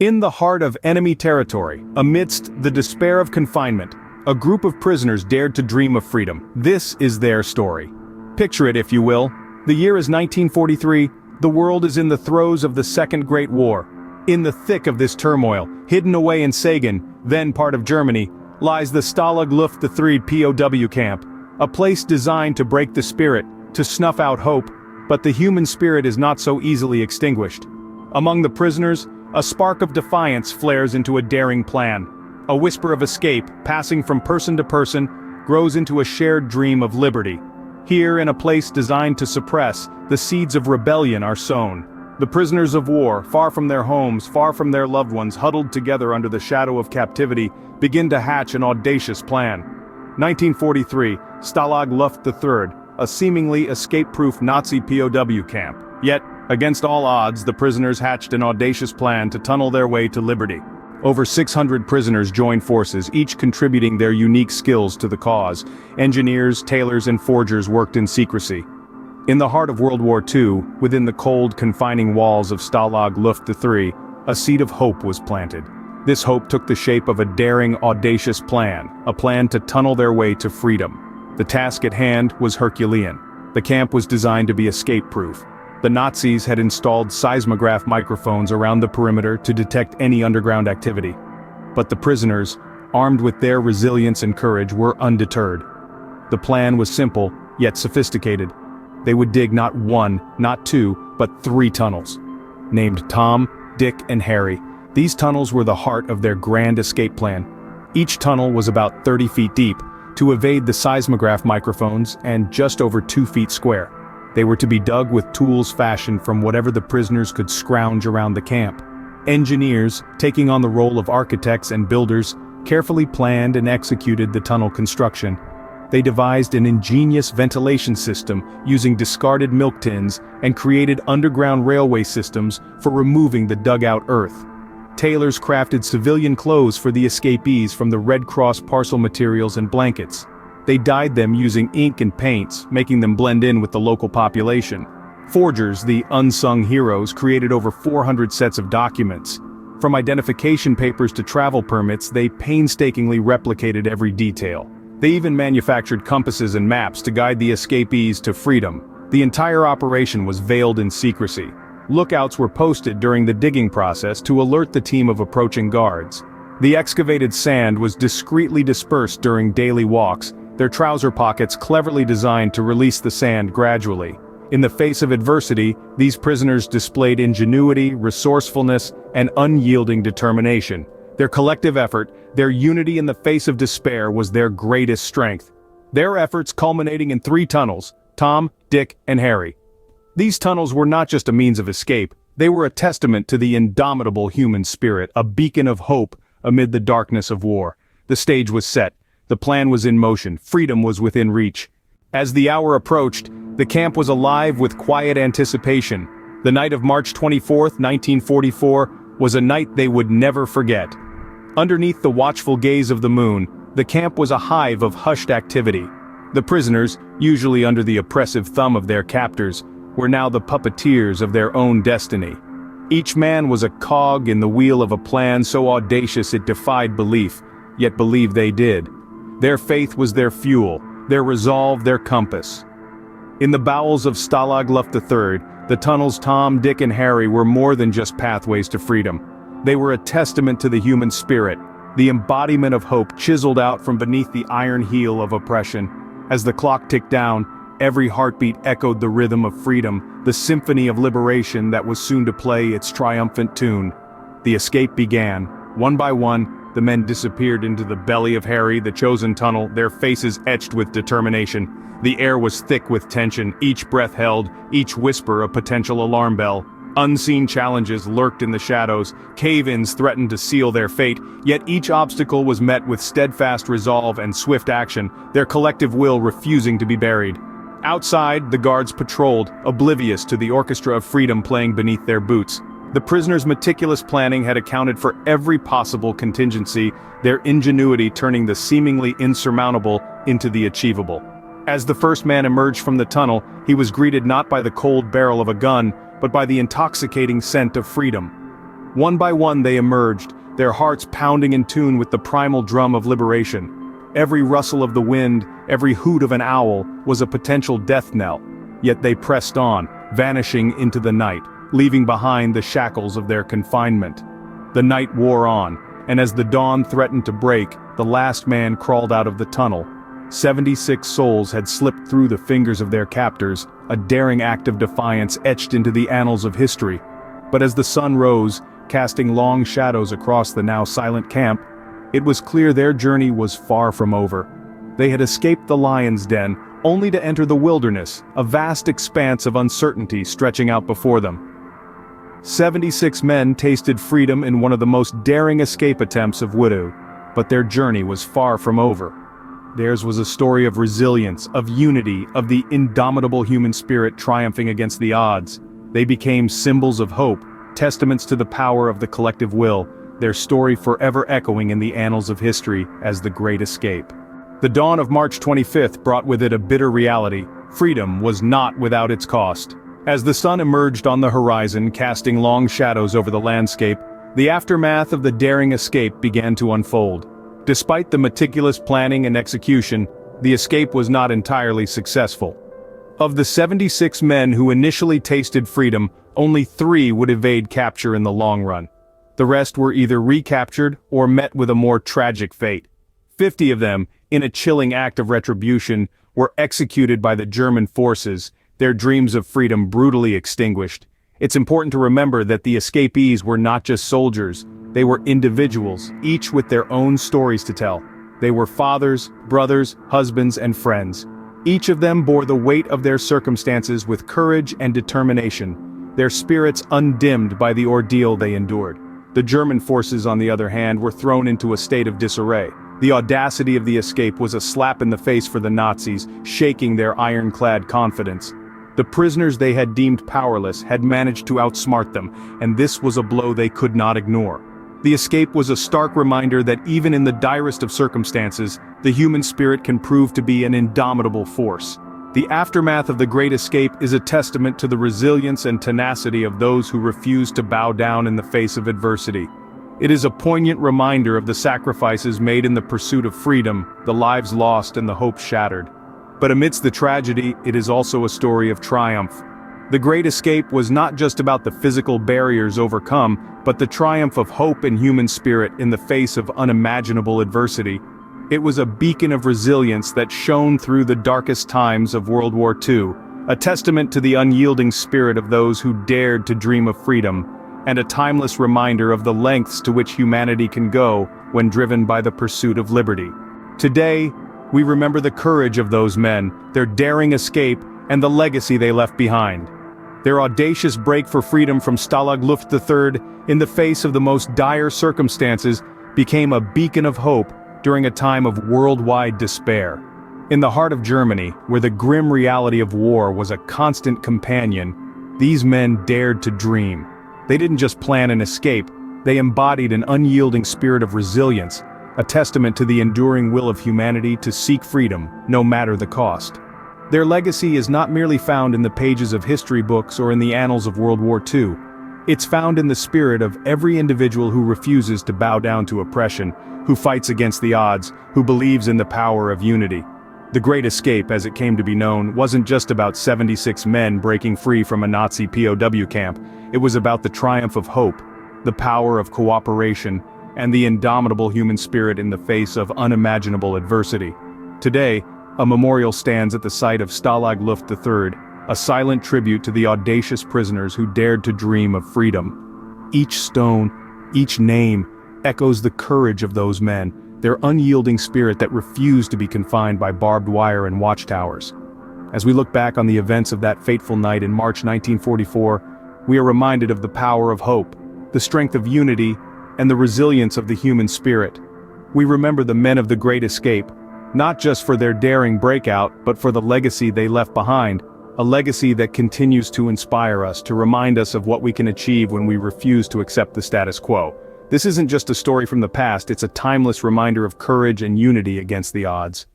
In the heart of enemy territory, amidst the despair of confinement, a group of prisoners dared to dream of freedom. This is their story. Picture it, if you will. The year is 1943, the world is in the throes of the Second Great War. In the thick of this turmoil, hidden away in Sagan, then part of Germany, lies the Stalag Luft III POW camp, a place designed to break the spirit, to snuff out hope, but the human spirit is not so easily extinguished. Among the prisoners, a spark of defiance flares into a daring plan. A whisper of escape, passing from person to person, grows into a shared dream of liberty. Here, in a place designed to suppress, the seeds of rebellion are sown. The prisoners of war, far from their homes, far from their loved ones, huddled together under the shadow of captivity, begin to hatch an audacious plan. 1943, Stalag Luft III, a seemingly escape-proof Nazi POW camp. Yet, against all odds, the prisoners hatched an audacious plan to tunnel their way to liberty. Over 600 prisoners joined forces, each contributing their unique skills to the cause. Engineers, tailors, and forgers worked in secrecy. In the heart of World War II, within the cold, confining walls of Stalag Luft III, a seed of hope was planted. This hope took the shape of a daring, audacious plan, a plan to tunnel their way to freedom. The task at hand was Herculean. The camp was designed to be escape-proof. The Nazis had installed seismograph microphones around the perimeter to detect any underground activity. But the prisoners, armed with their resilience and courage, were undeterred. The plan was simple, yet sophisticated. They would dig not one, not two, but 3 tunnels. Named Tom, Dick, and Harry, these tunnels were the heart of their grand escape plan. Each tunnel was about 30 feet deep, to evade the seismograph microphones, and just over 2 feet square. They were to be dug with tools fashioned from whatever the prisoners could scrounge around the camp. Engineers, taking on the role of architects and builders, carefully planned and executed the tunnel construction. They devised an ingenious ventilation system using discarded milk tins and created underground railway systems for removing the dug-out earth. Tailors crafted civilian clothes for the escapees from the Red Cross parcel materials and blankets. They dyed them using ink and paints, making them blend in with the local population. Forgers, the unsung heroes, created over 400 sets of documents. From identification papers to travel permits, they painstakingly replicated every detail. They even manufactured compasses and maps to guide the escapees to freedom. The entire operation was veiled in secrecy. Lookouts were posted during the digging process to alert the team of approaching guards. The excavated sand was discreetly dispersed during daily walks, their trouser pockets cleverly designed to release the sand gradually. In the face of adversity, these prisoners displayed ingenuity, resourcefulness, and unyielding determination. Their collective effort, their unity in the face of despair, was their greatest strength. Their efforts culminating in 3 tunnels, Tom, Dick, and Harry. These tunnels were not just a means of escape, they were a testament to the indomitable human spirit, a beacon of hope amid the darkness of war. The stage was set. The plan was in motion, freedom was within reach. As the hour approached, the camp was alive with quiet anticipation. The night of March 24, 1944, was a night they would never forget. Underneath the watchful gaze of the moon, the camp was a hive of hushed activity. The prisoners, usually under the oppressive thumb of their captors, were now the puppeteers of their own destiny. Each man was a cog in the wheel of a plan so audacious it defied belief, yet believe they did. Their faith was their fuel, their resolve their compass. In the bowels of Stalag Luft III, the tunnels Tom, Dick, and Harry were more than just pathways to freedom. They were a testament to the human spirit, the embodiment of hope chiseled out from beneath the iron heel of oppression. As the clock ticked down, every heartbeat echoed the rhythm of freedom, the symphony of liberation that was soon to play its triumphant tune. The escape began. One by one, the men disappeared into the belly of Harry, the chosen tunnel, their faces etched with determination. The air was thick with tension, each breath held, each whisper a potential alarm bell. Unseen challenges lurked in the shadows, cave-ins threatened to seal their fate, yet each obstacle was met with steadfast resolve and swift action, their collective will refusing to be buried. Outside, the guards patrolled, oblivious to the orchestra of freedom playing beneath their boots. The prisoners' meticulous planning had accounted for every possible contingency, their ingenuity turning the seemingly insurmountable into the achievable. As the first man emerged from the tunnel, he was greeted not by the cold barrel of a gun, but by the intoxicating scent of freedom. One by one they emerged, their hearts pounding in tune with the primal drum of liberation. Every rustle of the wind, every hoot of an owl, was a potential death knell. Yet they pressed on, vanishing into the night, leaving behind the shackles of their confinement. The night wore on, and as the dawn threatened to break, the last man crawled out of the tunnel. 76 souls had slipped through the fingers of their captors, a daring act of defiance etched into the annals of history. But as the sun rose, casting long shadows across the now silent camp, it was clear their journey was far from over. They had escaped the lion's den, only to enter the wilderness, a vast expanse of uncertainty stretching out before them. 76 men tasted freedom in one of the most daring escape attempts of WWII, but their journey was far from over. Theirs was a story of resilience, of unity, of the indomitable human spirit triumphing against the odds. They became symbols of hope, testaments to the power of the collective will, their story forever echoing in the annals of history as the Great Escape. The dawn of March 25th brought with it a bitter reality. Freedom was not without its cost. As the sun emerged on the horizon, casting long shadows over the landscape, the aftermath of the daring escape began to unfold. Despite the meticulous planning and execution, the escape was not entirely successful. Of the 76 men who initially tasted freedom, only 3 would evade capture in the long run. The rest were either recaptured or met with a more tragic fate. 50 of them, in a chilling act of retribution, were executed by the German forces, their dreams of freedom brutally extinguished. It's important to remember that the escapees were not just soldiers, they were individuals, each with their own stories to tell. They were fathers, brothers, husbands, and friends. Each of them bore the weight of their circumstances with courage and determination, their spirits undimmed by the ordeal they endured. The German forces, on the other hand, were thrown into a state of disarray. The audacity of the escape was a slap in the face for the Nazis, shaking their ironclad confidence. The prisoners they had deemed powerless had managed to outsmart them, and this was a blow they could not ignore. The escape was a stark reminder that even in the direst of circumstances, the human spirit can prove to be an indomitable force. The aftermath of the Great Escape is a testament to the resilience and tenacity of those who refuse to bow down in the face of adversity. It is a poignant reminder of the sacrifices made in the pursuit of freedom, the lives lost and the hopes shattered. But amidst the tragedy, it is also a story of triumph. The Great Escape was not just about the physical barriers overcome, but the triumph of hope and human spirit in the face of unimaginable adversity. It was a beacon of resilience that shone through the darkest times of World War II, a testament to the unyielding spirit of those who dared to dream of freedom, and a timeless reminder of the lengths to which humanity can go when driven by the pursuit of liberty. Today, we remember the courage of those men, their daring escape, and the legacy they left behind. Their audacious break for freedom from Stalag Luft III, in the face of the most dire circumstances, became a beacon of hope during a time of worldwide despair. In the heart of Germany, where the grim reality of war was a constant companion, these men dared to dream. They didn't just plan an escape, they embodied an unyielding spirit of resilience, a testament to the enduring will of humanity to seek freedom, no matter the cost. Their legacy is not merely found in the pages of history books or in the annals of World War II. It's found in the spirit of every individual who refuses to bow down to oppression, who fights against the odds, who believes in the power of unity. The Great Escape, as it came to be known, wasn't just about 76 men breaking free from a Nazi POW camp. It was about the triumph of hope, the power of cooperation, and the indomitable human spirit in the face of unimaginable adversity. Today, a memorial stands at the site of Stalag Luft III, a silent tribute to the audacious prisoners who dared to dream of freedom. Each stone, each name, echoes the courage of those men, their unyielding spirit that refused to be confined by barbed wire and watchtowers. As we look back on the events of that fateful night in March 1944, we are reminded of the power of hope, the strength of unity, and the resilience of the human spirit. We remember the men of the Great Escape, not just for their daring breakout, but for the legacy they left behind, a legacy that continues to inspire us, to remind us of what we can achieve when we refuse to accept the status quo. This isn't just a story from the past, it's a timeless reminder of courage and unity against the odds.